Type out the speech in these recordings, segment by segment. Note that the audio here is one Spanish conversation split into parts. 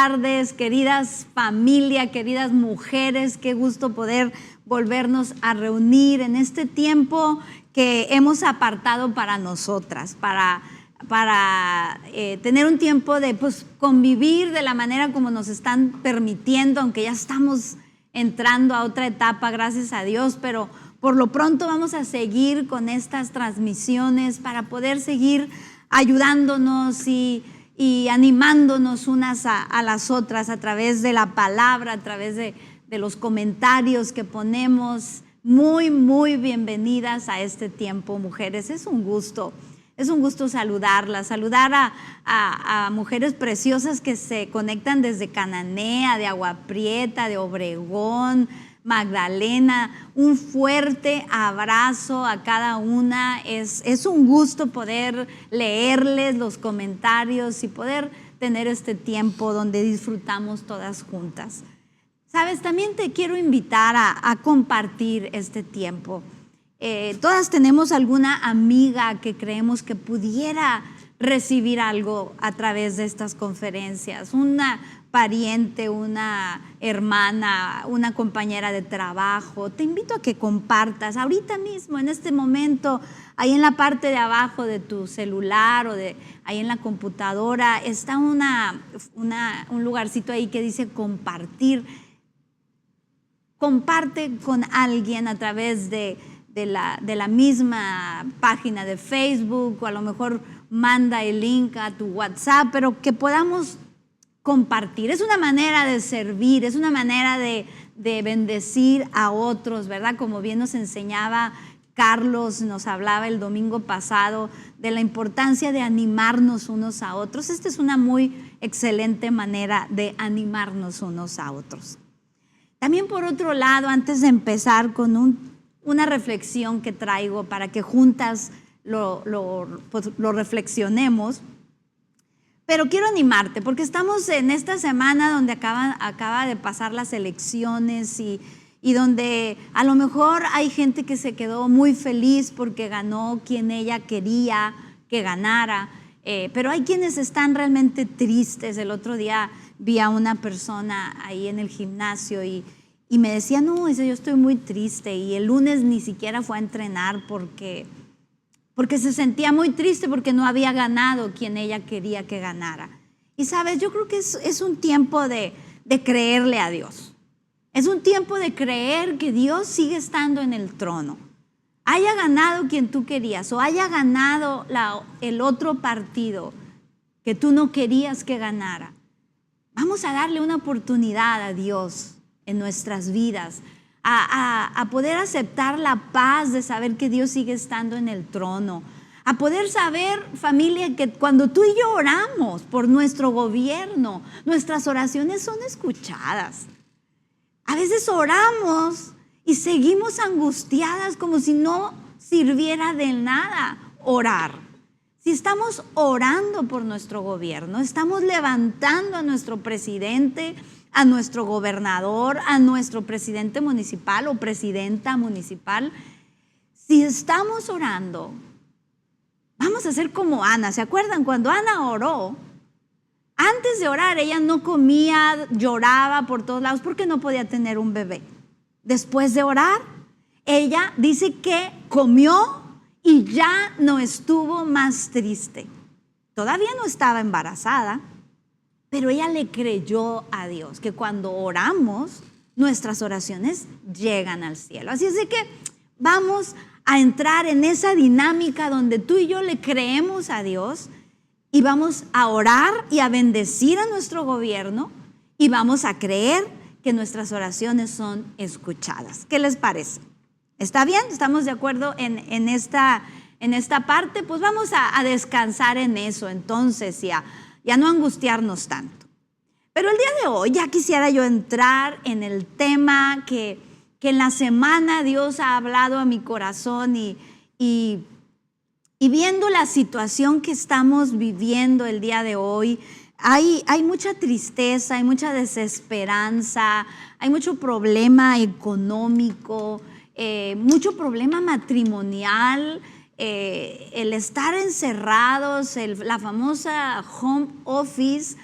tardes, queridas familia, queridas mujeres. Qué gusto poder volvernos a reunir en este tiempo que hemos apartado para nosotras, para tener un tiempo de convivir de la manera como nos están permitiendo, aunque ya estamos entrando a otra etapa, gracias a Dios, pero por lo pronto vamos a seguir con estas transmisiones para poder seguir ayudándonos y animándonos unas a las otras a través de la palabra, a través de los comentarios que ponemos. Muy, muy bienvenidas a este tiempo, mujeres. Es un gusto saludarlas, saludar a mujeres preciosas que se conectan desde Cananea, de Agua Prieta, de Obregón, Magdalena. Un fuerte abrazo a cada una. Es un gusto poder leerles los comentarios y poder tener este tiempo donde disfrutamos todas juntas. Sabes, también te quiero invitar a compartir este tiempo. Todas tenemos alguna amiga que creemos que pudiera recibir algo a través de estas conferencias, una pariente, una hermana, una compañera de trabajo. Te invito a que compartas ahorita mismo, en este momento, ahí en la parte de abajo de tu celular o ahí en la computadora, está un lugarcito ahí que dice compartir. Comparte con alguien a través de la misma página de Facebook, o a lo mejor manda el link a tu WhatsApp, pero que podamos compartir. Es una manera de servir, es una manera de bendecir a otros, ¿verdad? Como bien nos enseñaba Carlos, nos hablaba el domingo pasado de la importancia de animarnos unos a otros. Esta es una muy excelente manera de animarnos unos a otros. También, por otro lado, antes de empezar con una reflexión que traigo para que juntas lo reflexionemos, pero quiero animarte porque estamos en esta semana donde acaba de pasar las elecciones y donde a lo mejor hay gente que se quedó muy feliz porque ganó quien ella quería que ganara, pero hay quienes están realmente tristes. El otro día vi a una persona ahí en el gimnasio y me decía, no, yo estoy muy triste, y el lunes ni siquiera fue a entrenar porque se sentía muy triste porque no había ganado quien ella quería que ganara. Y sabes, yo creo que es un tiempo de creerle a Dios. Es un tiempo de creer que Dios sigue estando en el trono. Haya ganado quien tú querías o haya ganado el otro partido que tú no querías que ganara. Vamos a darle una oportunidad a Dios en nuestras vidas, a poder aceptar la paz de saber que Dios sigue estando en el trono, a poder saber, familia, que cuando tú y yo oramos por nuestro gobierno, nuestras oraciones son escuchadas. A veces oramos y seguimos angustiadas como si no sirviera de nada orar. Si estamos orando por nuestro gobierno, estamos levantando a nuestro presidente, a nuestro gobernador, a nuestro presidente municipal o presidenta municipal. Si estamos orando, vamos a hacer como Ana. ¿Se acuerdan cuando Ana oró? Antes de orar, ella no comía, lloraba por todos lados porque no podía tener un bebé. Después de orar, ella dice que comió y ya no estuvo más triste. Todavía no estaba embarazada, pero ella le creyó a Dios, que cuando oramos, nuestras oraciones llegan al cielo. Así es de que vamos a entrar en esa dinámica donde tú y yo le creemos a Dios y vamos a orar y a bendecir a nuestro gobierno y vamos a creer que nuestras oraciones son escuchadas. ¿Qué les parece? ¿Está bien? ¿Estamos de acuerdo en esta parte? Pues vamos a descansar en eso entonces y a no angustiarnos tanto. Pero el día de hoy ya quisiera yo entrar en el tema que en la semana Dios ha hablado a mi corazón y viendo la situación que estamos viviendo el día de hoy, hay mucha tristeza, hay mucha desesperanza, hay mucho problema económico, mucho problema matrimonial, el estar encerrados, la famosa home office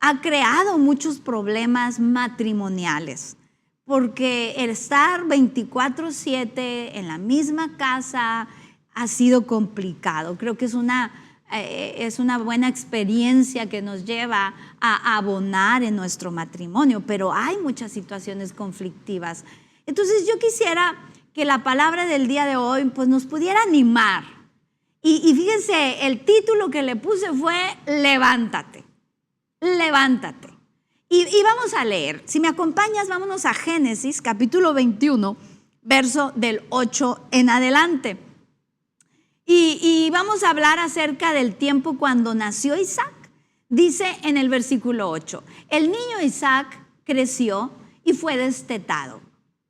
ha creado muchos problemas matrimoniales, porque el estar 24/7 en la misma casa ha sido complicado. Creo que es una buena experiencia que nos lleva a abonar en nuestro matrimonio, pero hay muchas situaciones conflictivas. Entonces yo quisiera que la palabra del día de hoy pues, nos pudiera animar. Y fíjense, el título que le puse fue Levántate, levántate. Y vamos a leer. Si me acompañas, vámonos a Génesis, capítulo 21, verso del 8 en adelante. Y vamos a hablar acerca del tiempo cuando nació Isaac. Dice en el versículo 8, el niño Isaac creció y fue destetado.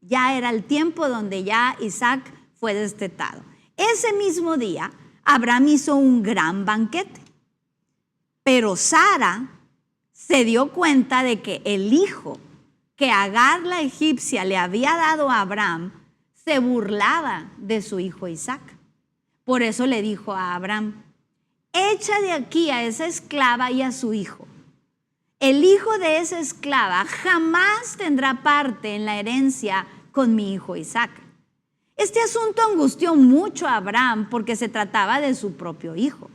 Ya era el tiempo donde ya Isaac fue destetado. Ese mismo día, Abraham hizo un gran banquete. Pero Sara se dio cuenta de que el hijo que Agar la egipcia le había dado a Abraham se burlaba de su hijo Isaac. Por eso le dijo a Abraham, echa de aquí a esa esclava y a su hijo. El hijo de esa esclava jamás tendrá parte en la herencia con mi hijo Isaac. Este asunto angustió mucho a Abraham porque se trataba de su propio hijo.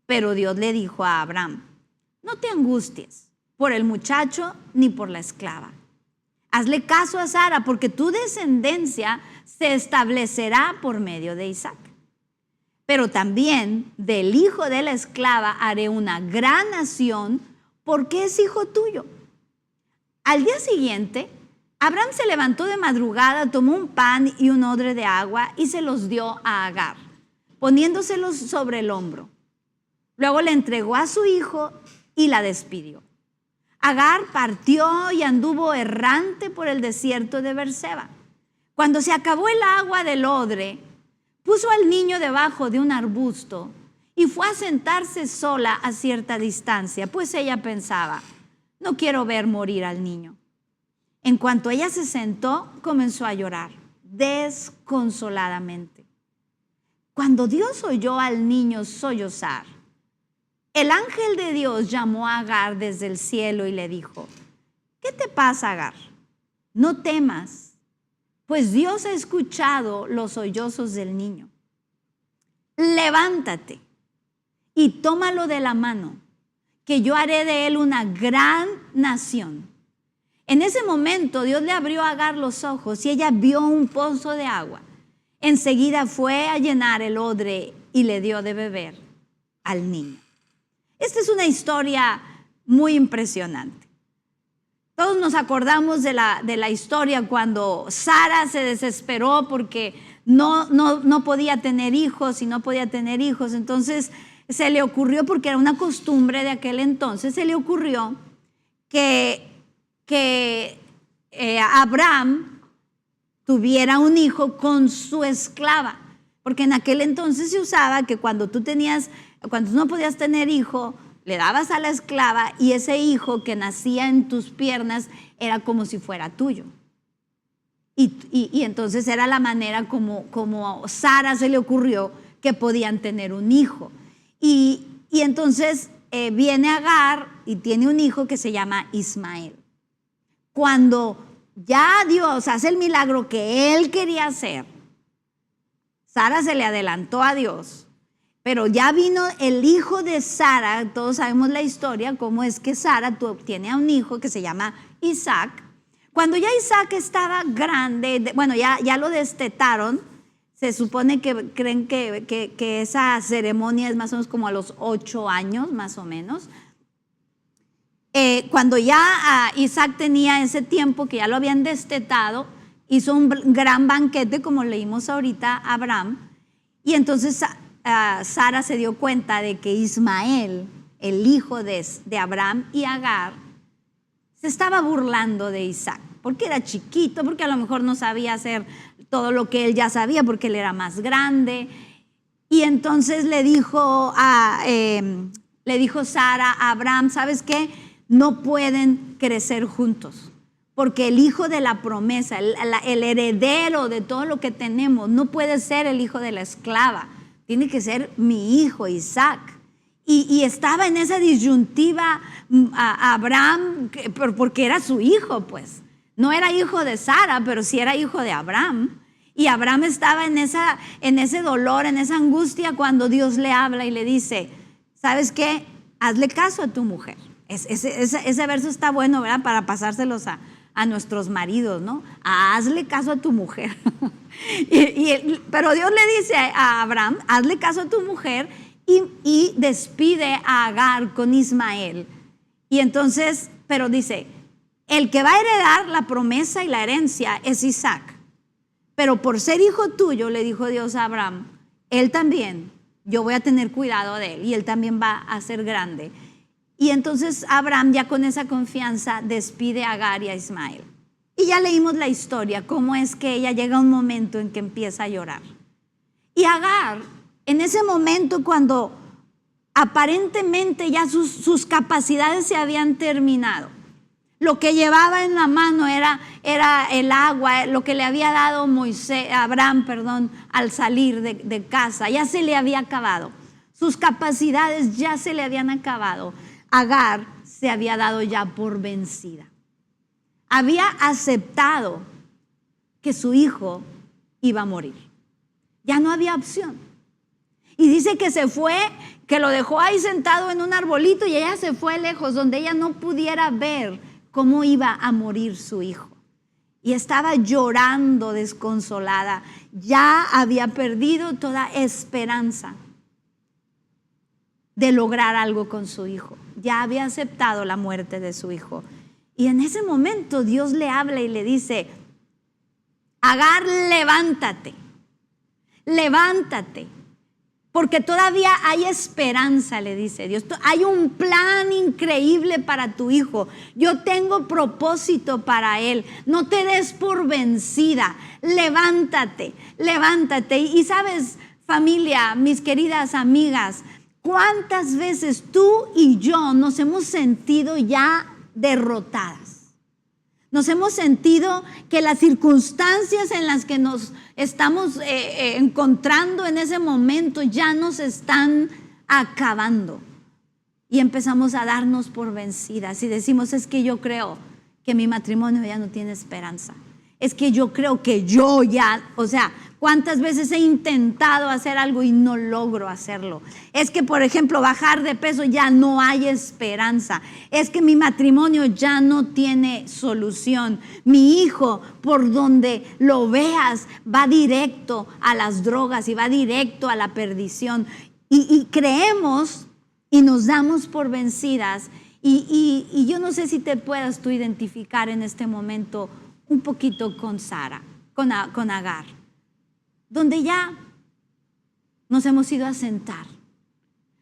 Pero Dios le dijo a Abraham, no te angusties por el muchacho ni por la esclava. Hazle caso a Sara porque tu descendencia se establecerá por medio de Isaac. Pero también del hijo de la esclava haré una gran nación porque es hijo tuyo. Al día siguiente, Abraham se levantó de madrugada, tomó un pan y un odre de agua y se los dio a Agar, poniéndoselos sobre el hombro. Luego le entregó a su hijo y la despidió. Agar partió y anduvo errante por el desierto de Berseba. Cuando se acabó el agua del odre, puso al niño debajo de un arbusto y fue a sentarse sola a cierta distancia, pues ella pensaba, no quiero ver morir al niño. En cuanto ella se sentó, comenzó a llorar desconsoladamente. Cuando Dios oyó al niño sollozar, el ángel de Dios llamó a Agar desde el cielo y le dijo, ¿qué te pasa, Agar? No temas, pues Dios ha escuchado los sollozos del niño. Levántate y tómalo de la mano, que yo haré de él una gran nación. En ese momento Dios le abrió a Agar los ojos y ella vio un pozo de agua. Enseguida fue a llenar el odre y le dio de beber al niño. Esta es una historia muy impresionante. Todos nos acordamos de la historia cuando Sara se desesperó porque no podía tener hijos y no podía tener hijos. Entonces se le ocurrió, porque era una costumbre de aquel entonces, se le ocurrió que Abraham tuviera un hijo con su esclava. Porque en aquel entonces se usaba que cuando tú no podías tener hijo, le dabas a la esclava y ese hijo que nacía en tus piernas era como si fuera tuyo. Y entonces era la manera como Sara se le ocurrió que podían tener un hijo. Y entonces viene Agar y tiene un hijo que se llama Ismael. Cuando ya Dios hace el milagro que él quería hacer, Sara se le adelantó a Dios. Pero ya vino el hijo de Sara, todos sabemos la historia, cómo es que Sara tiene a un hijo que se llama Isaac. Cuando ya Isaac estaba grande, bueno, ya lo destetaron, se supone que creen que esa ceremonia es más o menos como a los 8 años, más o menos. Cuando ya Isaac tenía ese tiempo que ya lo habían destetado, hizo un gran banquete, como leímos ahorita, Abraham, y entonces Sara se dio cuenta de que Ismael, el hijo de Abraham y Agar, se estaba burlando de Isaac, porque era chiquito, porque a lo mejor no sabía hacer todo lo que él ya sabía, porque él era más grande. Y entonces le dijo Sara a Abraham, ¿sabes qué? No pueden crecer juntos, porque el hijo de la promesa, el heredero de todo lo que tenemos, no puede ser el hijo de la esclava. Tiene que ser mi hijo Isaac. Y estaba en esa disyuntiva a Abraham porque era su hijo, pues. No era hijo de Sara, pero sí era hijo de Abraham. Y Abraham estaba en ese dolor, en esa angustia, cuando Dios le habla y le dice, ¿sabes qué? Hazle caso a tu mujer. Ese verso está bueno, ¿verdad? Para pasárselos a nuestros maridos, ¿no? Hazle caso a tu mujer. Pero Dios le dice a Abraham, hazle caso a tu mujer y despide a Agar con Ismael. Y entonces, pero dice, el que va a heredar la promesa y la herencia es Isaac. Pero por ser hijo tuyo, le dijo Dios a Abraham, él también, yo voy a tener cuidado de él y él también va a ser grande. Y entonces Abraham, ya con esa confianza, despide a Agar y a Ismael. Y ya leímos la historia, cómo es que ella llega a un momento en que empieza a llorar. Y Agar, en ese momento cuando aparentemente ya sus capacidades se habían terminado, lo que llevaba en la mano era el agua, lo que le había dado Abraham, al salir de casa. Ya se le había acabado. Sus capacidades ya se le habían acabado. Agar se había dado ya por vencida. Había aceptado que su hijo iba a morir. Ya no había opción. Y dice que se fue, que lo dejó ahí sentado en un arbolito y ella se fue lejos, donde ella no pudiera ver cómo iba a morir su hijo. Y estaba llorando desconsolada. Ya había perdido toda esperanza de lograr algo con su hijo. Ya había aceptado la muerte de su hijo. Y en ese momento Dios le habla y le dice, Agar, levántate, levántate. Porque todavía hay esperanza, le dice Dios. Hay un plan increíble para tu hijo. Yo tengo propósito para él. No te des por vencida. Levántate, levántate. Y sabes, familia, mis queridas amigas, ¿cuántas veces tú y yo nos hemos sentido ya derrotadas? Nos hemos sentido que las circunstancias en las que nos estamos encontrando en ese momento ya nos están acabando. Y empezamos a darnos por vencidas y decimos, es que yo creo que mi matrimonio ya no tiene esperanza. Es que yo creo que yo ya, ¿cuántas veces he intentado hacer algo y no logro hacerlo? Es que, por ejemplo, bajar de peso ya no hay esperanza. Es que mi matrimonio ya no tiene solución. Mi hijo, por donde lo veas, va directo a las drogas y va directo a la perdición. Y creemos y nos damos por vencidas. Y yo no sé si te puedas tú identificar en este momento un poquito con Sara, con Agar, donde ya nos hemos ido a sentar,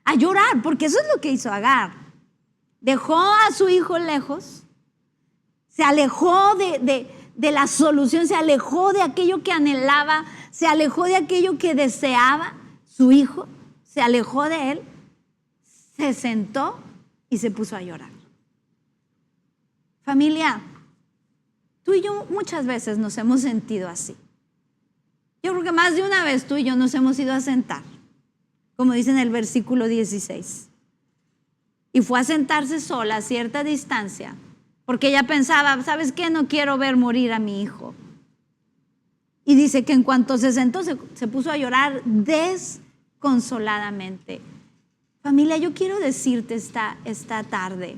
a llorar, porque eso es lo que hizo Agar. Dejó a su hijo lejos, se alejó de la solución, se alejó de aquello que anhelaba, se alejó de aquello que deseaba su hijo, se alejó de él, se sentó y se puso a llorar. Familia, tú y yo muchas veces nos hemos sentido así. Yo creo que más de una vez tú y yo nos hemos ido a sentar, como dice en el versículo 16. Y fue a sentarse sola a cierta distancia, porque ella pensaba, ¿sabes qué? No quiero ver morir a mi hijo. Y dice que en cuanto se sentó, se puso a llorar desconsoladamente. Familia, yo quiero decirte esta tarde,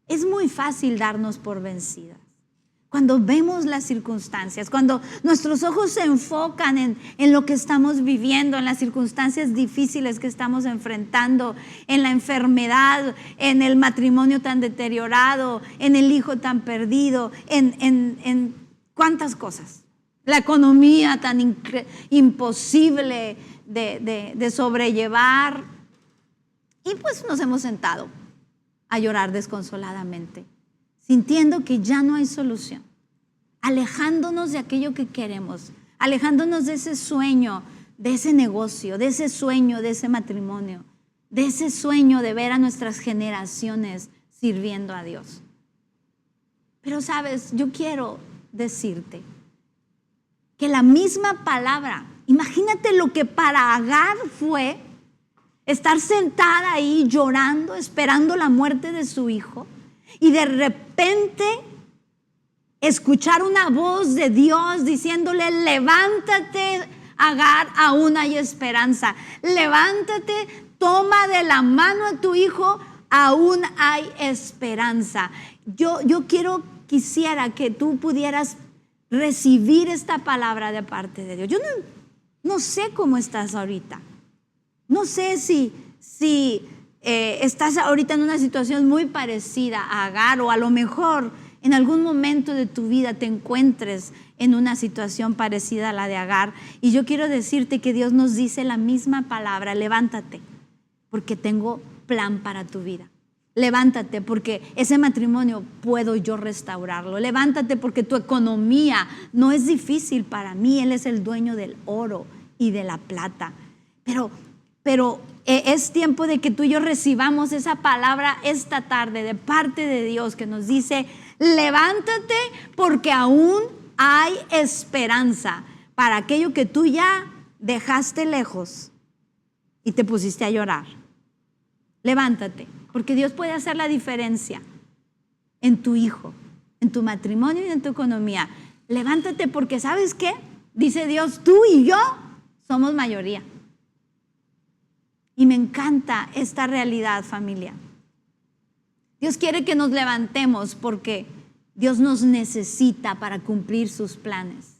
es muy fácil darnos por vencidas. Cuando vemos las circunstancias, cuando nuestros ojos se enfocan en lo que estamos viviendo, en las circunstancias difíciles que estamos enfrentando, en la enfermedad, en el matrimonio tan deteriorado, en el hijo tan perdido, en cuántas cosas. La economía tan imposible de sobrellevar. Y pues nos hemos sentado a llorar desconsoladamente, sintiendo que ya no hay solución, alejándonos de aquello que queremos, alejándonos de ese sueño, de ese negocio, de ese sueño, de ese matrimonio, de ese sueño de ver a nuestras generaciones sirviendo a Dios. Pero sabes, yo quiero decirte que la misma palabra, imagínate lo que para Agar fue Estar sentada ahí llorando, esperando la muerte de su hijo, y de repente escuchar una voz de Dios diciéndole: levántate, Agar, aún hay esperanza. Levántate, toma de la mano a tu hijo, aún hay esperanza. Yo quisiera que tú pudieras recibir esta palabra de parte de Dios. Yo no sé cómo estás ahorita. No sé si estás ahorita en una situación muy parecida a Agar, o a lo mejor en algún momento de tu vida te encuentres en una situación parecida a la de Agar. Y yo quiero decirte que Dios nos dice la misma palabra: levántate, porque tengo plan para tu vida. Levántate, porque ese matrimonio puedo yo restaurarlo. Levántate, porque tu economía no es difícil para mí. Él es el dueño del oro y de la plata. Pero es tiempo de que tú y yo recibamos esa palabra esta tarde de parte de Dios, que nos dice: levántate, porque aún hay esperanza para aquello que tú ya dejaste lejos y te pusiste a llorar. Levántate, porque Dios puede hacer la diferencia en tu hijo, en tu matrimonio y en tu economía. Levántate, porque ¿sabes qué? Dice Dios: tú y yo somos mayoría. Y me encanta esta realidad, familia. Dios quiere que nos levantemos porque Dios nos necesita para cumplir sus planes.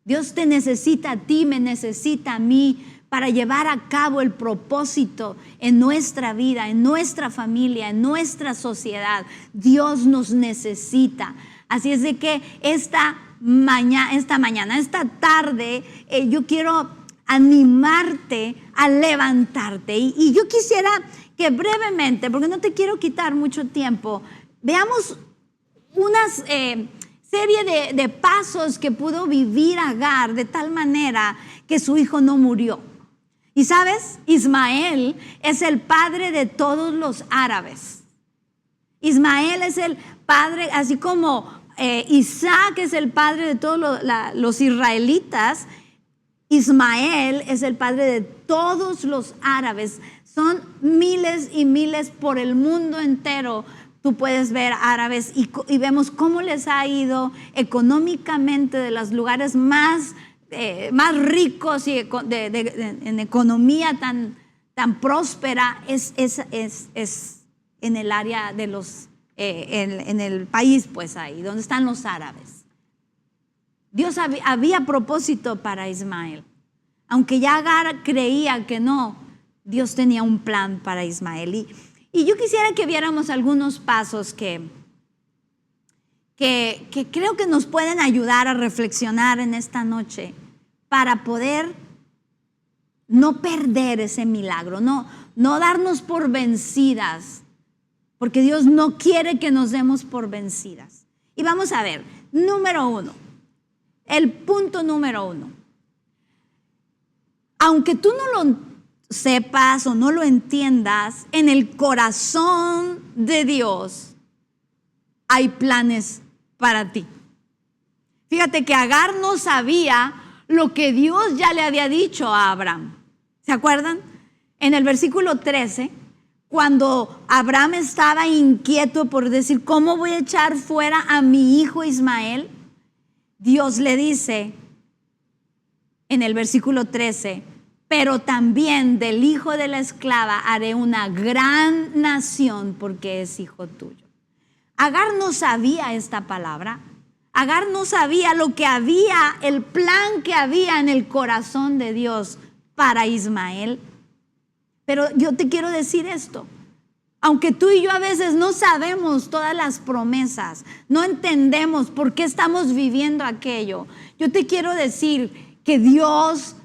Dios te necesita a ti, me necesita a mí, para llevar a cabo el propósito en nuestra vida, en nuestra familia, en nuestra sociedad. Dios nos necesita. Así es de que esta tarde, yo quiero animarte a levantarte. Y yo quisiera que brevemente, porque no te quiero quitar mucho tiempo, veamos una serie de pasos que pudo vivir Agar de tal manera que su hijo no murió. Y sabes, Ismael es el padre de todos los árabes. Ismael es el padre, así como Isaac es el padre de todos los israelitas. Ismael es el padre de todos los árabes. Son miles y miles por el mundo entero. Tú puedes ver árabes y vemos cómo les ha ido económicamente, de los lugares más ricos y en economía tan próspera es en el área de en el país, pues ahí donde están los árabes. Dios había propósito para Ismael. Aunque ya Agar creía que no, Dios tenía un plan para Ismael. Y yo quisiera que viéramos algunos pasos que creo que nos pueden ayudar a reflexionar en esta noche para poder no perder ese milagro, no darnos por vencidas, porque Dios no quiere que nos demos por vencidas. Y vamos a ver, el punto número 1. Aunque tú no lo sepas o no lo entiendas, en el corazón de Dios hay planes para ti. Fíjate que Agar no sabía lo que Dios ya le había dicho a Abraham. ¿Se acuerdan? En el versículo 13, cuando Abraham estaba inquieto por decir: ¿cómo voy a echar fuera a mi hijo Ismael? Dios le dice en el versículo 13: pero también del hijo de la esclava haré una gran nación, porque es hijo tuyo. Agar no sabía esta palabra. Agar no sabía lo que había, el plan que había en el corazón de Dios para Ismael. Pero yo te quiero decir esto: aunque tú y yo a veces no sabemos todas las promesas, no entendemos por qué estamos viviendo aquello, yo te quiero decir que Dios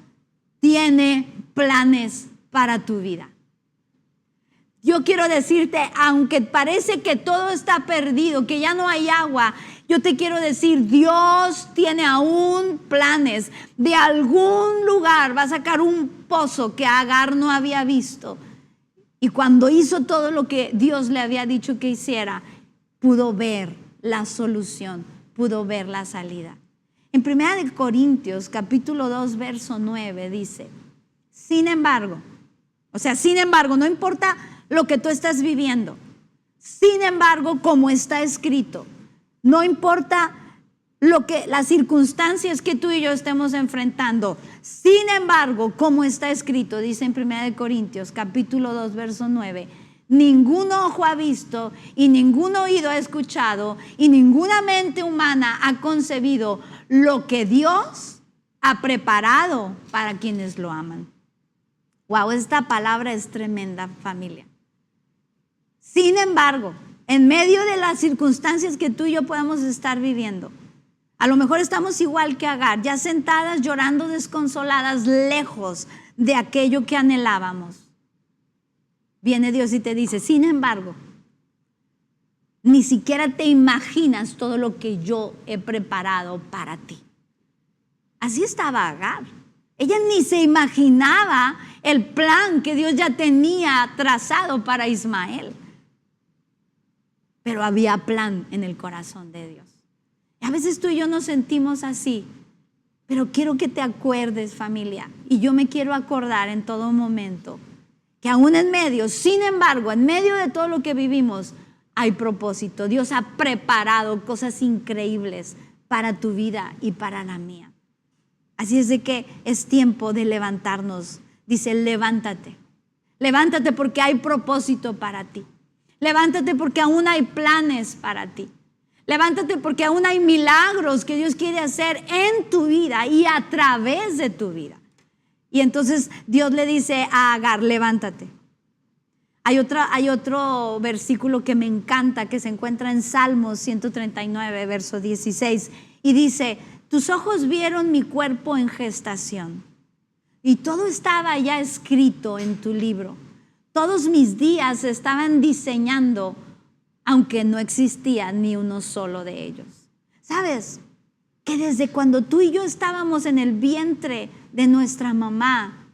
tiene planes para tu vida. Yo quiero decirte, aunque parece que todo está perdido, que ya no hay agua, yo te quiero decir, Dios tiene aún planes. De algún lugar va a sacar un pozo que Agar no había visto. Y cuando hizo todo lo que Dios le había dicho que hiciera, pudo ver la solución, pudo ver la salida. En 1 Corintios capítulo 2 verso 9 dice: sin embargo, O sea, sin embargo, no importa lo que tú estás viviendo. Sin embargo, como está escrito, no importa las circunstancias que tú y yo estemos enfrentando. Sin embargo, como está escrito, dice en 1 Corintios capítulo 2, verso 9, ningún ojo ha visto y ningún oído ha escuchado y ninguna mente humana ha concebido lo que Dios ha preparado para quienes lo aman. Wow, esta palabra es tremenda, familia. Sin embargo, en medio de las circunstancias que tú y yo podemos estar viviendo, a lo mejor estamos igual que Agar, ya sentadas llorando desconsoladas, lejos de aquello que anhelábamos. Viene Dios y te dice, sin embargo, ni siquiera te imaginas todo lo que yo he preparado para ti. Así estaba Agar. Ella ni se imaginaba el plan que Dios ya tenía trazado para Ismael. Pero había plan en el corazón de Dios. Y a veces tú y yo nos sentimos así, pero quiero que te acuerdes, familia, y yo me quiero acordar en todo momento, que aún en medio, sin embargo, en medio de todo lo que vivimos, hay propósito. Dios ha preparado cosas increíbles para tu vida y para la mía. Así es de que es tiempo de levantarnos. Dice, levántate. Levántate porque hay propósito para ti. Levántate porque aún hay planes para ti. Levántate porque aún hay milagros que Dios quiere hacer en tu vida y a través de tu vida. Y entonces Dios le dice a Agar, levántate. Hay otro versículo que me encanta que se encuentra en Salmos 139, verso 16. Y dice, tus ojos vieron mi cuerpo en gestación. Y todo estaba ya escrito en tu libro. Todos mis días se estaban diseñando, aunque no existía ni uno solo de ellos. ¿Sabes? Que desde cuando tú y yo estábamos en el vientre de nuestra mamá,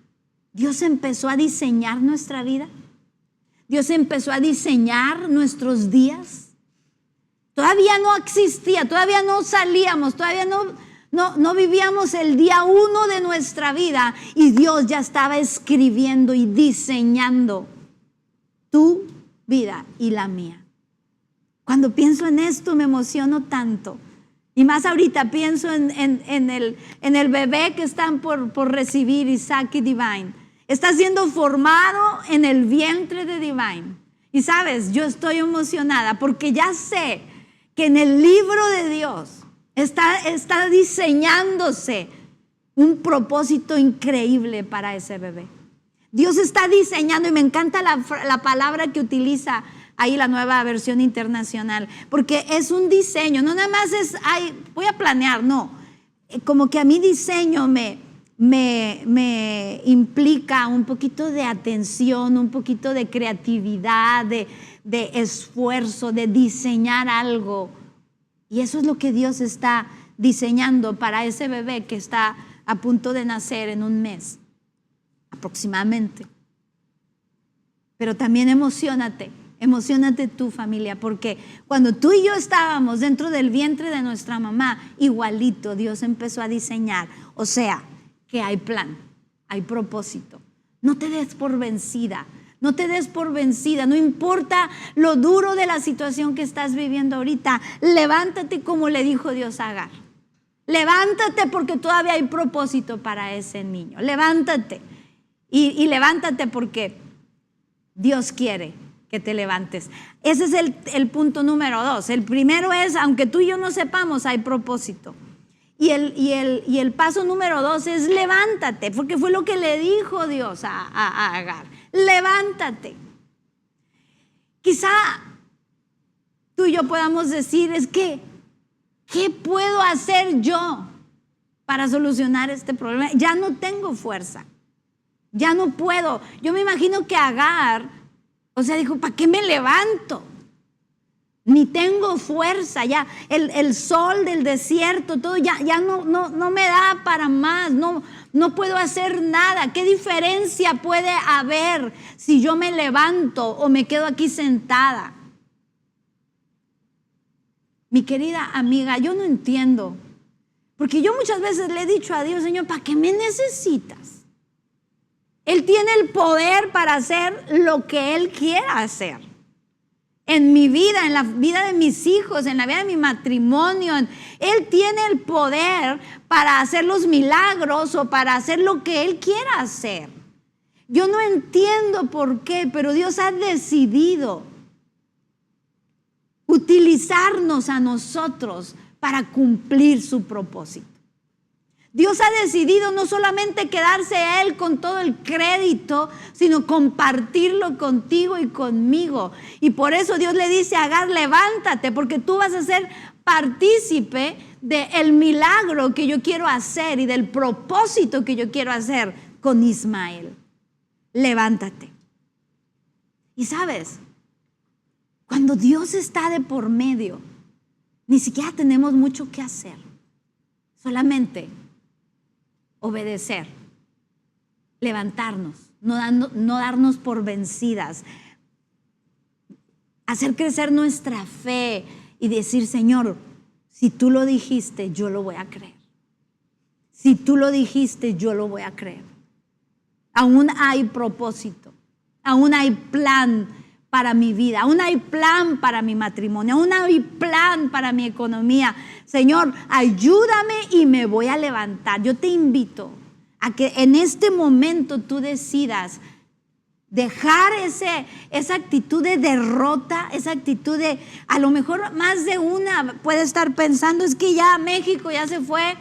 Dios empezó a diseñar nuestra vida. Dios empezó a diseñar nuestros días. Todavía no existía, todavía no salíamos, todavía no vivíamos el día 1 de nuestra vida y Dios ya estaba escribiendo y diseñando tu vida y la mía. Cuando pienso en esto me emociono tanto. Y más ahorita pienso en el bebé que están por recibir, Isaac y Divine. Está siendo formado en el vientre de Divine. Y sabes, yo estoy emocionada porque ya sé que en el libro de Dios está diseñándose un propósito increíble para ese bebé. Dios está diseñando, y me encanta la palabra que utiliza ahí la Nueva Versión Internacional, porque es un diseño, no nada más es, voy a planear, no. Como que a mí diseño me implica un poquito de atención, un poquito de creatividad, de esfuerzo, de diseñar algo. Y eso es lo que Dios está diseñando para ese bebé que está a punto de nacer en un mes, aproximadamente. Pero también emociónate tú, familia, porque cuando tú y yo estábamos dentro del vientre de nuestra mamá, igualito Dios empezó a diseñar. O sea, que hay plan, hay propósito. No te des por vencida. No te des por vencida, no importa lo duro de la situación que estás viviendo ahorita. Levántate como le dijo Dios a Agar. Levántate porque todavía hay propósito para ese niño. Levántate y levántate porque Dios quiere que te levantes. Ese es el punto número 2. El primero es, aunque tú y yo no sepamos, hay propósito. Y el paso número 2 es levántate, porque fue lo que le dijo Dios a Agar. Levántate. Quizá tú y yo podamos decir, es que, ¿qué puedo hacer yo para solucionar este problema? Ya no tengo fuerza, ya no puedo. Yo me imagino que Agar, dijo, ¿para qué me levanto? Ni tengo fuerza, ya el sol del desierto, todo ya no me da para más, no puedo hacer nada. ¿Qué diferencia puede haber si yo me levanto o me quedo aquí sentada? Mi querida amiga, yo no entiendo, porque yo muchas veces le he dicho a Dios, Señor, ¿para qué me necesitas? Él tiene el poder para hacer lo que Él quiera hacer. En mi vida, en la vida de mis hijos, en la vida de mi matrimonio. Él tiene el poder para hacer los milagros o para hacer lo que Él quiera hacer. Yo no entiendo por qué, pero Dios ha decidido utilizarnos a nosotros para cumplir su propósito. Dios ha decidido no solamente quedarse Él con todo el crédito, sino compartirlo contigo y conmigo. Y por eso Dios le dice a Agar, levántate, porque tú vas a ser partícipe del milagro que yo quiero hacer y del propósito que yo quiero hacer con Ismael. Levántate. Y sabes, cuando Dios está de por medio, ni siquiera tenemos mucho que hacer. Solamente obedecer, levantarnos, no darnos por vencidas, hacer crecer nuestra fe y decir, Señor, si tú lo dijiste, yo lo voy a creer. Si tú lo dijiste, yo lo voy a creer. Aún hay propósito, aún hay plan para mi vida, aún hay plan para mi matrimonio, aún hay plan para mi economía. Señor, ayúdame y me voy a levantar. Yo te invito a que en este momento tú decidas dejar esa actitud de derrota, esa actitud de, a lo mejor más de una puede estar pensando, es que ya México ya se fue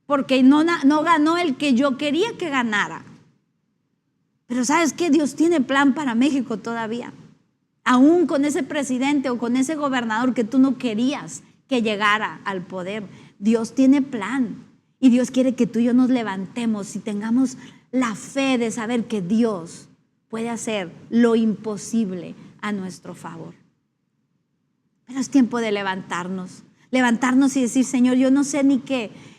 porque no ganó el que yo quería que ganara. Pero ¿sabes qué? Dios tiene plan para México todavía. Aún con ese presidente o con ese gobernador que tú no querías que llegara al poder, Dios tiene plan. Y Dios quiere que tú y yo nos levantemos y tengamos la fe de saber que Dios puede hacer lo imposible a nuestro favor. Pero es tiempo de levantarnos y decir, Señor, yo no sé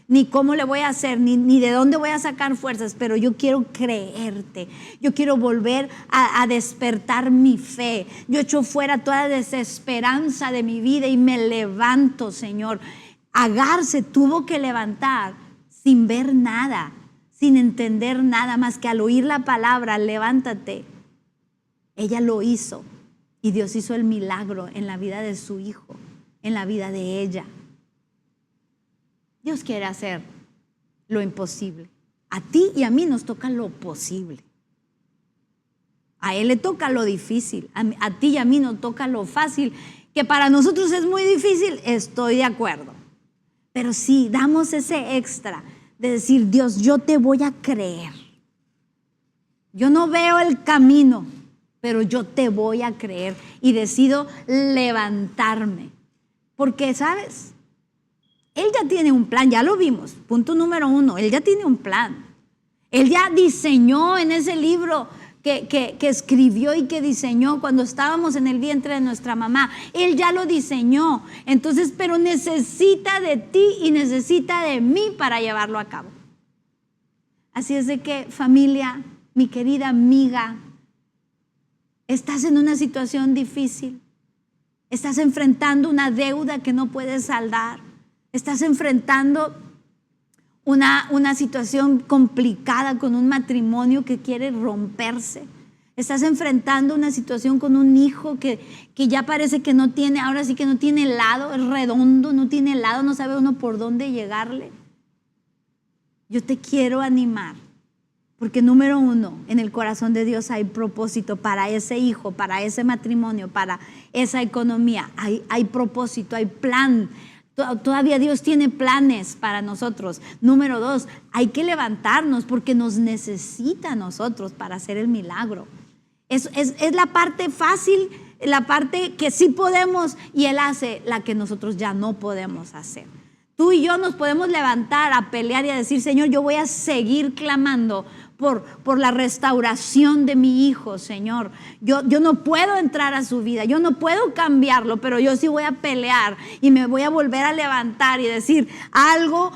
ni cómo le voy a hacer, ni de dónde voy a sacar fuerzas, pero yo quiero creerte. Yo quiero volver a despertar mi fe. Yo echo fuera toda desesperanza de mi vida y me levanto, Señor. Agar se tuvo que levantar sin ver nada, sin entender nada más que al oír la palabra, levántate. Ella lo hizo y Dios hizo el milagro en la vida de su hijo, en la vida de ella. Dios quiere hacer lo imposible. A ti y a mí nos toca lo posible. A Él le toca lo difícil. A ti y a mí nos toca lo fácil, que para nosotros es muy difícil, estoy de acuerdo. Pero sí, damos ese extra de decir, Dios, yo te voy a creer. Yo no veo el camino, pero yo te voy a creer y decido levantarme. Porque, ¿sabes? Él ya tiene un plan, ya lo vimos. Punto número 1, Él ya tiene un plan. Él ya diseñó en ese libro que escribió y que diseñó cuando estábamos en el vientre de nuestra mamá. Él ya lo diseñó. Entonces, pero necesita de ti y necesita de mí para llevarlo a cabo. Así es de que, familia, mi querida amiga, estás en una situación difícil. Estás enfrentando una deuda que no puedes saldar. Estás enfrentando una situación complicada con un matrimonio que quiere romperse. Estás enfrentando una situación con un hijo que ya parece que no tiene, ahora sí que no tiene lado, es redondo, no tiene lado, no sabe uno por dónde llegarle. Yo te quiero animar, porque número 1, en el corazón de Dios hay propósito para ese hijo, para ese matrimonio, para esa economía. Hay propósito, hay plan. Todavía Dios tiene planes para nosotros. Número 2, hay que levantarnos porque nos necesita a nosotros para hacer el milagro. Es la parte fácil, la parte que sí podemos, y Él hace la que nosotros ya no podemos hacer. Tú y yo nos podemos levantar a pelear y a decir, Señor, yo voy a seguir clamando por la restauración de mi hijo, Señor. Yo no puedo entrar a su vida, yo no puedo cambiarlo, pero yo sí voy a pelear y me voy a volver a levantar y decir, algo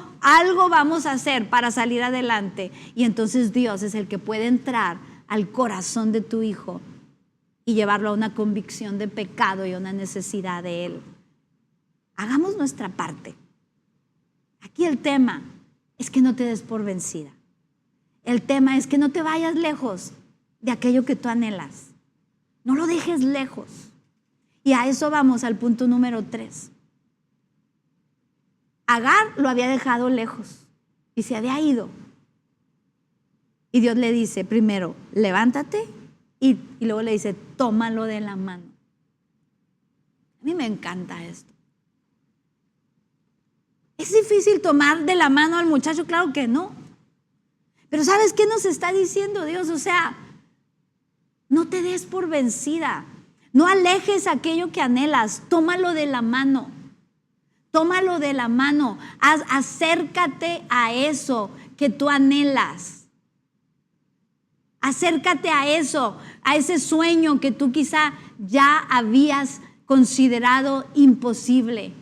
vamos a hacer para salir adelante. Y entonces Dios es el que puede entrar al corazón de tu hijo y llevarlo a una convicción de pecado y a una necesidad de Él. Hagamos nuestra parte. Aquí el tema es que no te des por vencida. el tema es que no te vayas lejos de aquello que tú anhelas. No lo dejes lejos. Y a eso vamos, al punto número 3. Agar lo había dejado lejos y se había ido. Y Dios le dice primero, levántate, y luego le dice, tómalo de la mano. A mí me encanta esto. ¿Es difícil tomar de la mano al muchacho? Claro que no. Pero ¿sabes qué nos está diciendo Dios? O sea, no te des por vencida. No alejes aquello que anhelas. Tómalo de la mano. Tómalo de la mano. Acércate a eso que tú anhelas. Acércate a eso, a ese sueño que tú quizá ya habías considerado imposible.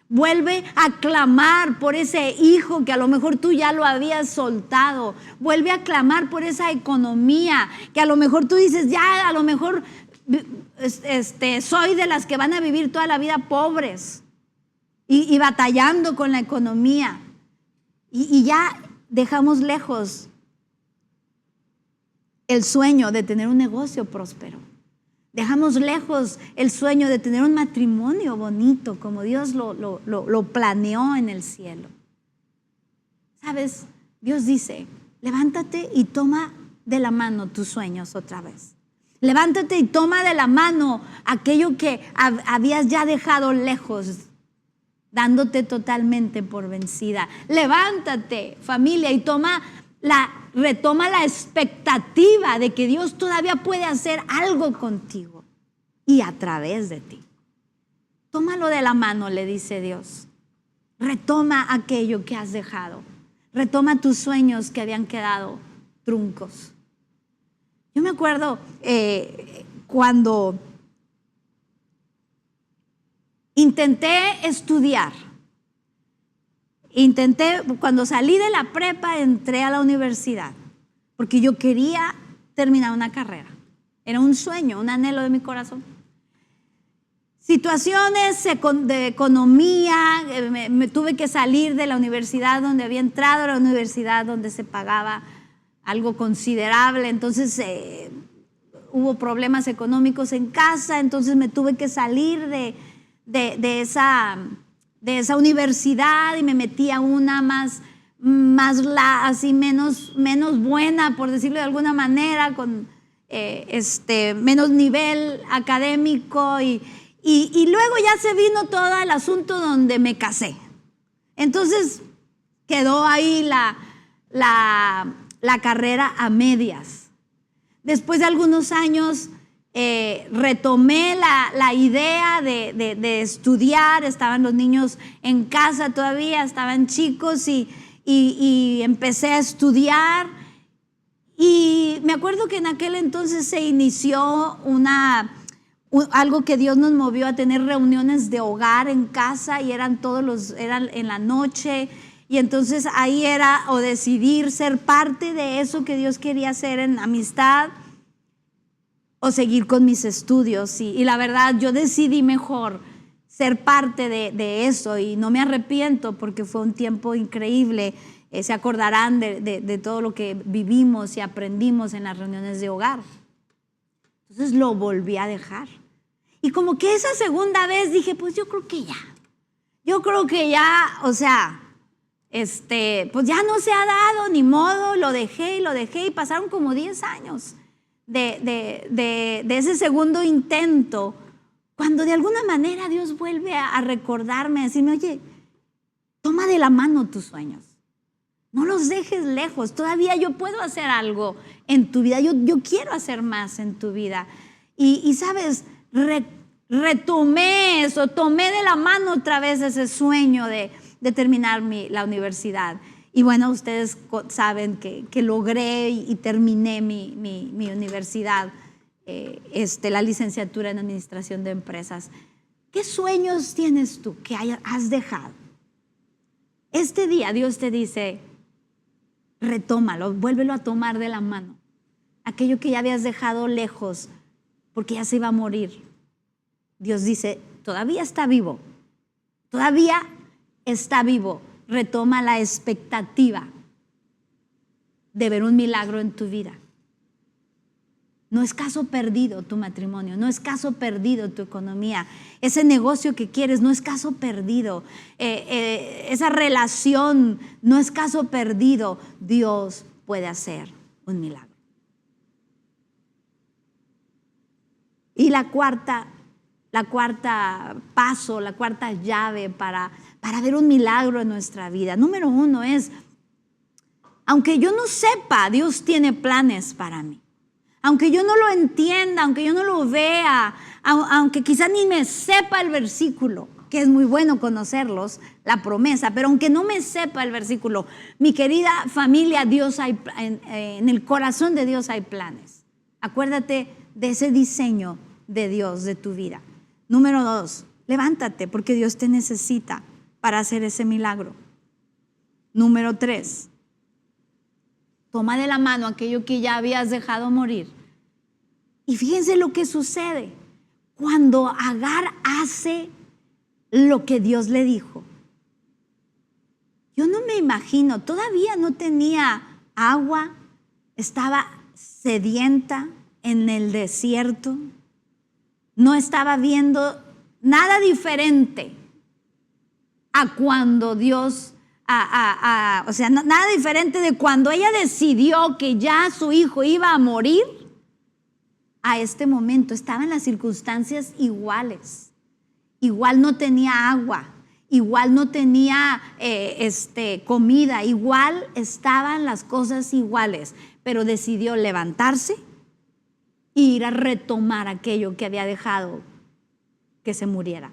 Vuelve a clamar por ese hijo que a lo mejor tú ya lo habías soltado. Vuelve a clamar por esa economía que a lo mejor tú dices, ya a lo mejor soy de las que van a vivir toda la vida pobres y batallando con la economía. Y ya dejamos lejos el sueño de tener un negocio próspero. Dejamos lejos el sueño de tener un matrimonio bonito como Dios lo planeó en el cielo. ¿Sabes? Dios dice, levántate y toma de la mano tus sueños otra vez. Levántate y toma de la mano aquello que habías ya dejado lejos, dándote totalmente por vencida. Levántate, familia, y retoma la expectativa de que Dios todavía puede hacer algo contigo y a través de ti. Tómalo de la mano, le dice Dios. Retoma aquello que has dejado. Retoma tus sueños que habían quedado truncos. Yo me acuerdo cuando intenté estudiar. Cuando salí de la prepa, entré a la universidad, porque yo quería terminar una carrera. Era un sueño, un anhelo de mi corazón. Situaciones de economía, me tuve que salir de la universidad donde había entrado, a la universidad donde se pagaba algo considerable. Entonces hubo problemas económicos en casa, entonces me tuve que salir de esa universidad y me metí a una así menos buena, por decirlo de alguna manera, con menos nivel académico y luego ya se vino todo el asunto donde me casé. Entonces quedó ahí la carrera a medias. Después de algunos años retomé la idea de estudiar. Estaban los niños en casa todavía, estaban chicos y empecé a estudiar. Y me acuerdo que en aquel entonces se inició algo que Dios nos movió a tener reuniones de hogar en casa y eran en la noche. Y entonces ahí era o decidir ser parte de eso que Dios quería hacer en amistad, o seguir con mis estudios. Y la verdad, yo decidí mejor ser parte de eso y no me arrepiento porque fue un tiempo increíble. Se acordarán de todo lo que vivimos y aprendimos en las reuniones de hogar. Entonces lo volví a dejar. Y como que esa segunda vez dije, pues yo creo que ya, o sea, pues ya no se ha dado, ni modo, lo dejé y pasaron como 10 años. De ese segundo intento, cuando de alguna manera Dios vuelve a recordarme, a decirme, oye, toma de la mano tus sueños, no los dejes lejos, todavía yo puedo hacer algo en tu vida, yo quiero hacer más en tu vida. Y sabes, retomé eso, tomé de la mano otra vez ese sueño de terminar la universidad. Y bueno, ustedes saben que logré y terminé mi universidad, la licenciatura en Administración de Empresas. ¿Qué sueños tienes tú que has dejado? Este día Dios te dice, retómalo, vuélvelo a tomar de la mano. Aquello que ya habías dejado lejos porque ya se iba a morir. Dios dice, todavía está vivo, retoma la expectativa de ver un milagro en tu vida. No es caso perdido tu matrimonio, no es caso perdido tu economía, ese negocio que quieres no es caso perdido, esa relación no es caso perdido. Dios puede hacer un milagro. Y la cuarta paso, la cuarta llave para ver un milagro en nuestra vida. Número 1 es, aunque yo no sepa, Dios tiene planes para mí. Aunque yo no lo entienda, aunque yo no lo vea, aunque quizás ni me sepa el versículo, que es muy bueno conocerlos, la promesa, pero aunque no me sepa el versículo, mi querida familia, en el corazón de Dios hay planes. Acuérdate de ese diseño de Dios de tu vida. Número 2, levántate porque Dios te necesita para hacer ese milagro. Número 3, toma de la mano aquello que ya habías dejado morir. Y fíjense lo que sucede cuando Agar hace lo que Dios le dijo. Yo no me imagino, todavía no tenía agua, estaba sedienta en el desierto, no estaba viendo nada diferente a cuando Dios, o sea, nada diferente de cuando ella decidió que ya su hijo iba a morir. A este momento estaba en las circunstancias iguales. Igual no tenía agua, igual no tenía comida, igual estaban las cosas iguales, pero decidió levantarse e ir a retomar aquello que había dejado que se muriera.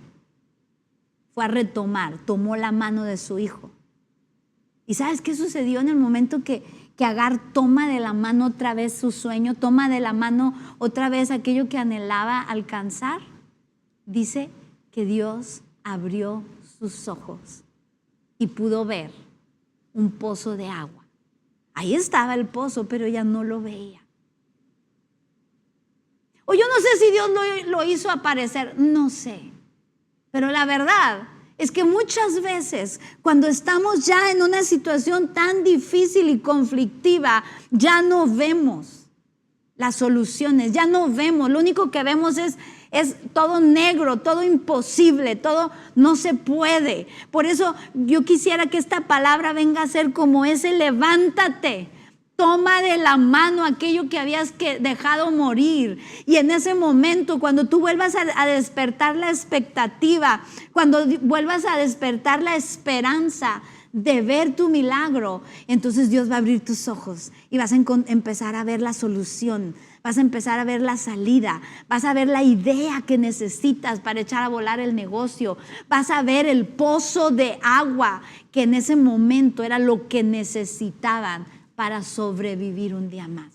Fue a retomar, tomó la mano de su hijo. ¿Y sabes qué sucedió en el momento que Agar toma de la mano otra vez su sueño, toma de la mano otra vez aquello que anhelaba alcanzar? Dice que Dios abrió sus ojos y pudo ver un pozo de agua. Ahí estaba el pozo, pero ella no lo veía. O yo no sé si Dios lo hizo aparecer, no sé. Pero la verdad es que muchas veces cuando estamos ya en una situación tan difícil y conflictiva, ya no vemos las soluciones, ya no vemos. Lo único que vemos es todo negro, todo imposible, todo no se puede. Por eso yo quisiera que esta palabra venga a ser como ese levántate. Toma de la mano aquello que habías dejado morir. Y en ese momento, cuando tú vuelvas a despertar la expectativa, cuando vuelvas a despertar la esperanza de ver tu milagro, entonces Dios va a abrir tus ojos y vas a empezar a ver la solución, vas a empezar a ver la salida, vas a ver la idea que necesitas para echar a volar el negocio, vas a ver el pozo de agua que en ese momento era lo que necesitaban para sobrevivir un día más.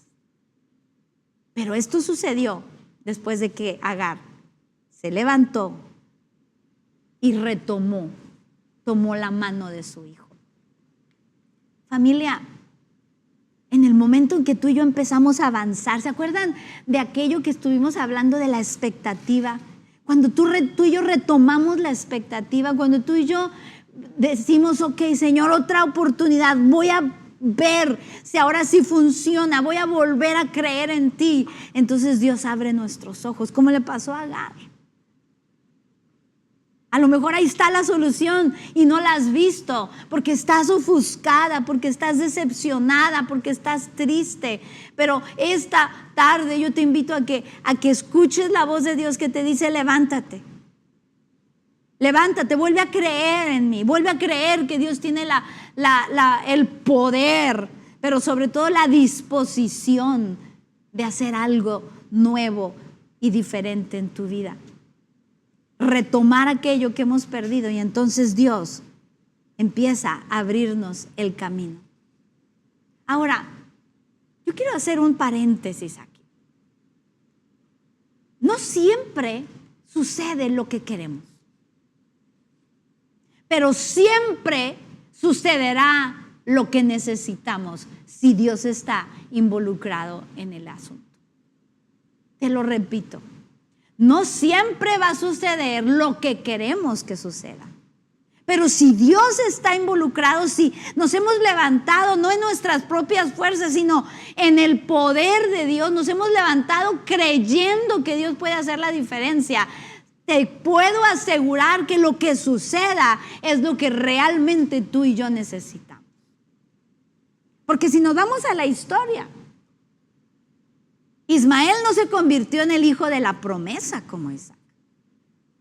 Pero esto sucedió después de que Agar se levantó y tomó la mano de su hijo. Familia, en el momento en que tú y yo empezamos a avanzar, ¿se acuerdan de aquello que estuvimos hablando de la expectativa? Cuando tú y yo retomamos la expectativa, cuando tú y yo decimos, ok, Señor, otra oportunidad, voy a ver si ahora sí funciona, voy a volver a creer en ti. Entonces Dios abre nuestros ojos, como le pasó a Agar. A lo mejor ahí está la solución y no la has visto porque estás ofuscada, porque estás decepcionada, porque estás triste. Pero esta tarde yo te invito a que escuches la voz de Dios que te dice levántate. Levántate, vuelve a creer en mí, vuelve a creer que Dios tiene el poder, pero sobre todo la disposición de hacer algo nuevo y diferente en tu vida. Retomar aquello que hemos perdido y entonces Dios empieza a abrirnos el camino. Ahora, yo quiero hacer un paréntesis aquí. No siempre sucede lo que queremos. Pero siempre sucederá lo que necesitamos si Dios está involucrado en el asunto. Te lo repito, no siempre va a suceder lo que queremos que suceda, Pero si Dios está involucrado, si nos hemos levantado no en nuestras propias fuerzas, sino en el poder de Dios, nos hemos levantado creyendo que Dios puede hacer la diferencia, te puedo asegurar que lo que suceda es lo que realmente tú y yo necesitamos. Porque si nos vamos a la historia, Ismael no se convirtió en el hijo de la promesa como Isaac.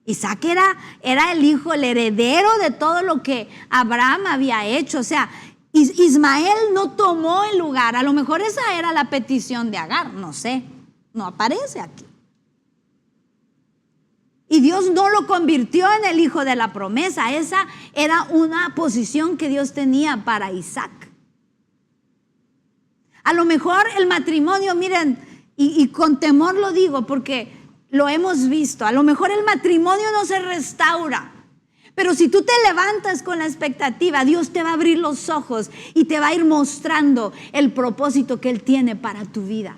Isaac era el hijo, el heredero de todo lo que Abraham había hecho. O sea, Ismael no tomó el lugar. A lo mejor esa era la petición de Agar, no sé, no aparece aquí. Y Dios no lo convirtió en el hijo de la promesa. Esa era una posición que Dios tenía para Isaac. A lo mejor el matrimonio, miren, y con temor lo digo porque lo hemos visto, a lo mejor el matrimonio no se restaura, pero si tú te levantas con la expectativa, Dios te va a abrir los ojos y te va a ir mostrando el propósito que Él tiene para tu vida.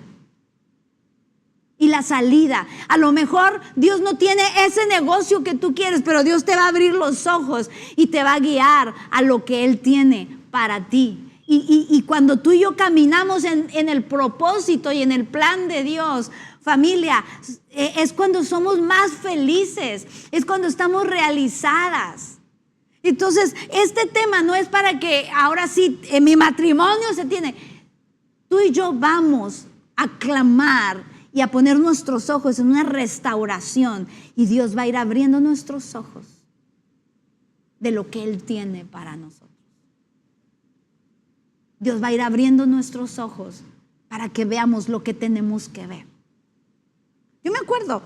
Y la salida, a lo mejor Dios no tiene ese negocio que tú quieres, pero Dios te va a abrir los ojos y te va a guiar a lo que Él tiene para ti. Y cuando tú y yo caminamos en el propósito y en el plan de Dios, familia, es cuando somos más felices, es cuando estamos realizadas. Entonces, este tema no es para que ahora sí, en mi matrimonio se tiene. Tú y yo vamos a clamar y a poner nuestros ojos en una restauración, y Dios va a ir abriendo nuestros ojos de lo que Él tiene para nosotros. Dios va a ir abriendo nuestros ojos para que veamos lo que tenemos que ver. Yo me acuerdo,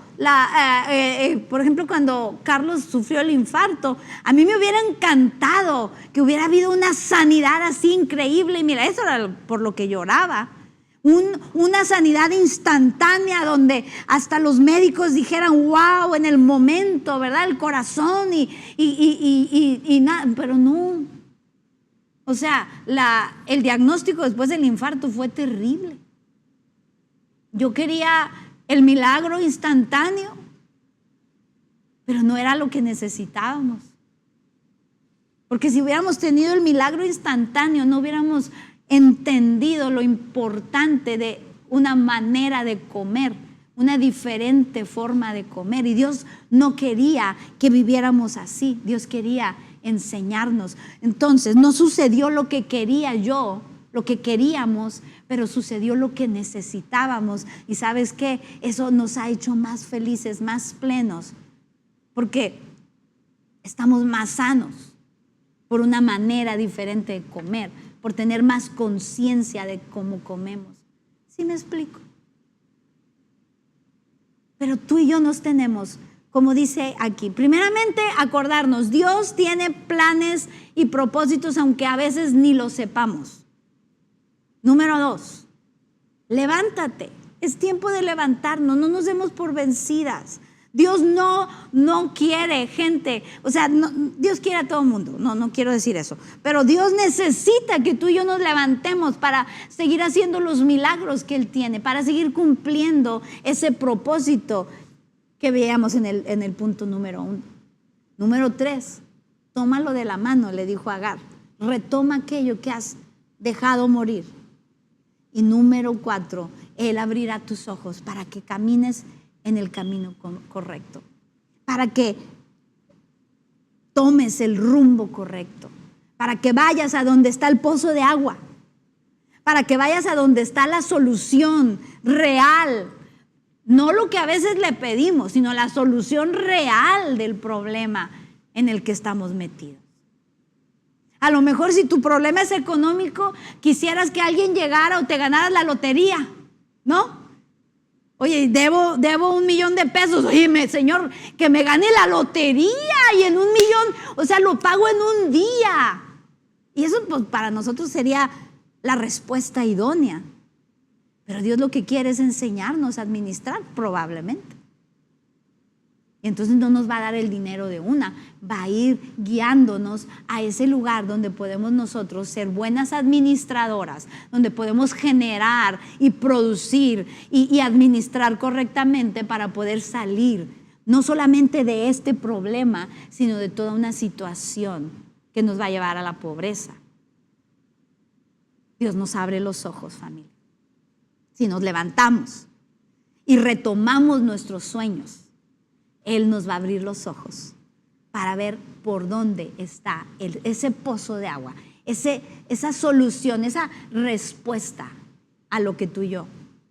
por ejemplo, cuando Carlos sufrió el infarto, a mí me hubiera encantado que hubiera habido una sanidad así increíble. Y mira, eso era por lo que lloraba. Una sanidad instantánea donde hasta los médicos dijeran, wow, en el momento, ¿verdad? El corazón y nada, pero no. O sea, el diagnóstico después del infarto fue terrible. Yo quería el milagro instantáneo, pero no era lo que necesitábamos. Porque si hubiéramos tenido el milagro instantáneo, no hubiéramos entendido lo importante de una manera de comer, una diferente forma de comer. Y Dios no quería que viviéramos así. Dios quería enseñarnos. Entonces, no sucedió lo que quería yo, lo que queríamos, pero sucedió lo que necesitábamos. Y ¿sabes qué? Eso nos ha hecho más felices, más plenos, porque estamos más sanos por una manera diferente de comer, por tener más conciencia de cómo comemos. ¿Sí me explico? Pero tú y yo nos tenemos, como dice aquí, primeramente acordarnos, Dios tiene planes y propósitos aunque a veces ni lo sepamos. Número 2, levántate, es tiempo de levantarnos, no nos demos por vencidas. Dios no quiere gente, o sea, Dios quiere a todo el mundo, no quiero decir eso, pero Dios necesita que tú y yo nos levantemos para seguir haciendo los milagros que Él tiene, para seguir cumpliendo ese propósito que veíamos en el punto número 1. Número 3, tómalo de la mano, le dijo Agar, retoma aquello que has dejado morir. Y número 4, Él abrirá tus ojos para que camines en el camino correcto, para que tomes el rumbo correcto, para que vayas a donde está el pozo de agua, para que vayas a donde está la solución real, no lo que a veces le pedimos, sino la solución real del problema en el que estamos metidos. A lo mejor si tu problema es económico, quisieras que alguien llegara o te ganara la lotería, ¿no? Oye, debo $1,000,000. Oye, Señor, que me gane la lotería y en $1,000,000, o sea, lo pago en un día. Y eso pues, para nosotros sería la respuesta idónea. Pero Dios lo que quiere es enseñarnos a administrar, probablemente. Y entonces no nos va a dar el dinero de una, va a ir guiándonos a ese lugar donde podemos nosotros ser buenas administradoras, donde podemos generar y producir y administrar correctamente para poder salir no solamente de este problema, sino de toda una situación que nos va a llevar a la pobreza. Dios nos abre los ojos, familia. Si nos levantamos y retomamos nuestros sueños, Él nos va a abrir los ojos para ver por dónde está ese pozo de agua, esa solución, esa respuesta a lo que tú y yo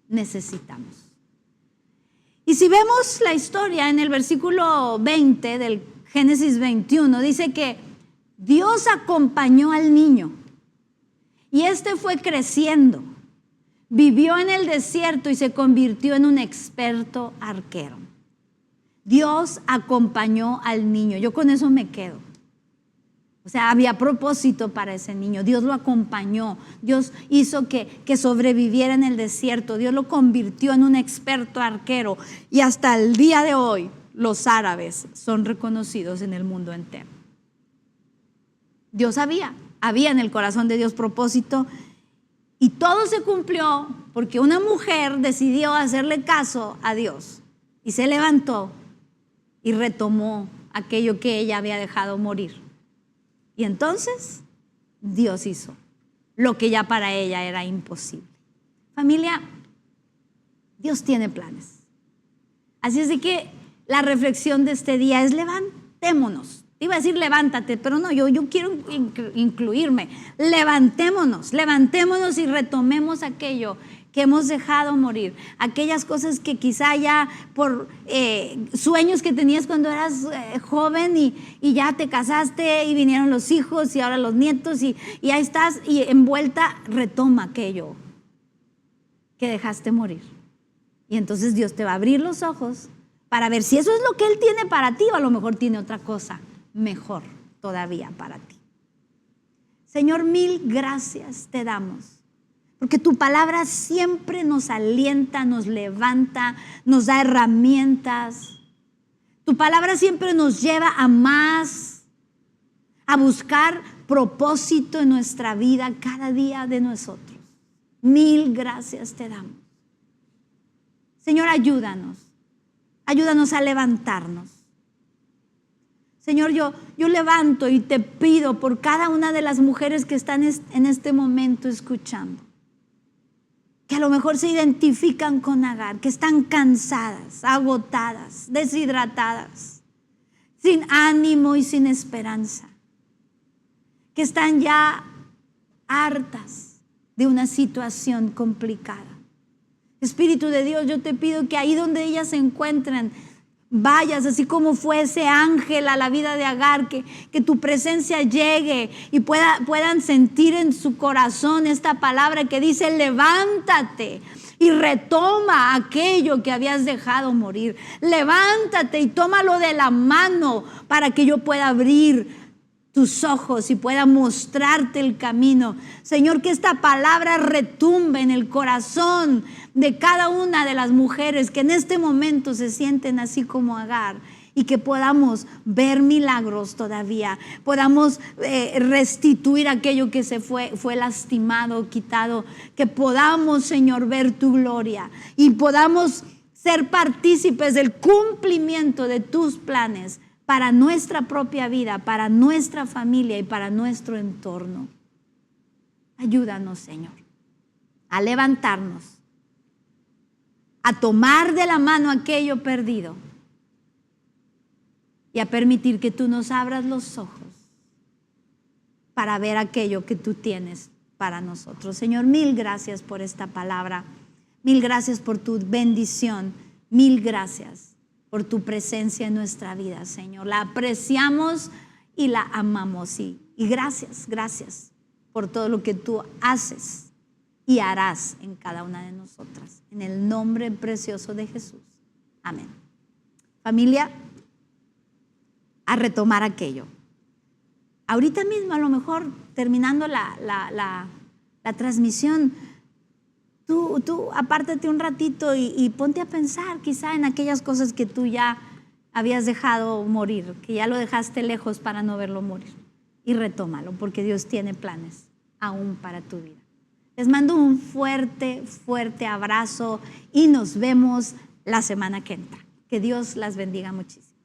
necesitamos. Y si vemos la historia en el versículo 20 del Génesis 21, dice que Dios acompañó al niño y este fue creciendo, vivió en el desierto y se convirtió en un experto arquero. Dios acompañó al niño. Yo con eso me quedo. O sea, había propósito para ese niño. Dios lo acompañó. Dios hizo que sobreviviera en el desierto. Dios lo convirtió en un experto arquero. Y hasta el día de hoy, los árabes son reconocidos en el mundo entero. Dios había en el corazón de Dios propósito. Y todo se cumplió porque una mujer decidió hacerle caso a Dios. Y se levantó y retomó aquello que ella había dejado morir. Y entonces Dios hizo lo que ya para ella era imposible. Familia, Dios tiene planes. Así es de que la reflexión de este día es levantémonos. Iba a decir levántate, pero no, yo quiero incluirme. Levantémonos y retomemos aquello que hemos dejado morir, aquellas cosas que quizá ya por sueños que tenías cuando eras joven y ya te casaste y vinieron los hijos y ahora los nietos y ahí estás y envuelta, retoma aquello que dejaste morir. Y entonces Dios te va a abrir los ojos para ver si eso es lo que Él tiene para ti o a lo mejor tiene otra cosa mejor todavía para ti. Señor, mil gracias te damos. Porque tu palabra siempre nos alienta, nos levanta, nos da herramientas. Tu palabra siempre nos lleva a más, a buscar propósito en nuestra vida cada día de nosotros. Mil gracias te damos. Señor, ayúdanos a levantarnos. Señor, yo levanto y te pido por cada una de las mujeres que están en este momento escuchando, que a lo mejor se identifican con Agar, que están cansadas, agotadas, deshidratadas, sin ánimo y sin esperanza, que están ya hartas de una situación complicada. Espíritu de Dios, yo te pido que ahí donde ellas se encuentren, vayas, así como fue ese ángel a la vida de Agar, que tu presencia llegue y puedan sentir en su corazón esta palabra que dice: levántate y retoma aquello que habías dejado morir. Levántate y tómalo de la mano para que yo pueda abrir tus ojos y pueda mostrarte el camino. Señor, que esta palabra retumbe en el corazón de cada una de las mujeres que en este momento se sienten así como Agar, y que podamos ver milagros todavía, podamos restituir aquello que fue lastimado, quitado, que podamos, Señor, ver tu gloria y podamos ser partícipes del cumplimiento de tus planes para nuestra propia vida, para nuestra familia y para nuestro entorno. Ayúdanos, Señor, a levantarnos, a tomar de la mano aquello perdido y a permitir que tú nos abras los ojos para ver aquello que tú tienes para nosotros. Señor, mil gracias por esta palabra, mil gracias por tu bendición, mil gracias por tu presencia en nuestra vida, Señor. La apreciamos y la amamos. Y gracias por todo lo que tú haces y harás en cada una de nosotras. En el nombre precioso de Jesús. Amén. Familia, a retomar aquello. Ahorita mismo, a lo mejor, terminando la transmisión, Tú apártate un ratito y ponte a pensar quizá en aquellas cosas que tú ya habías dejado morir, que ya lo dejaste lejos para no verlo morir. Y retómalo, porque Dios tiene planes aún para tu vida. Les mando un fuerte, fuerte abrazo y nos vemos la semana que entra. Que Dios las bendiga muchísimo.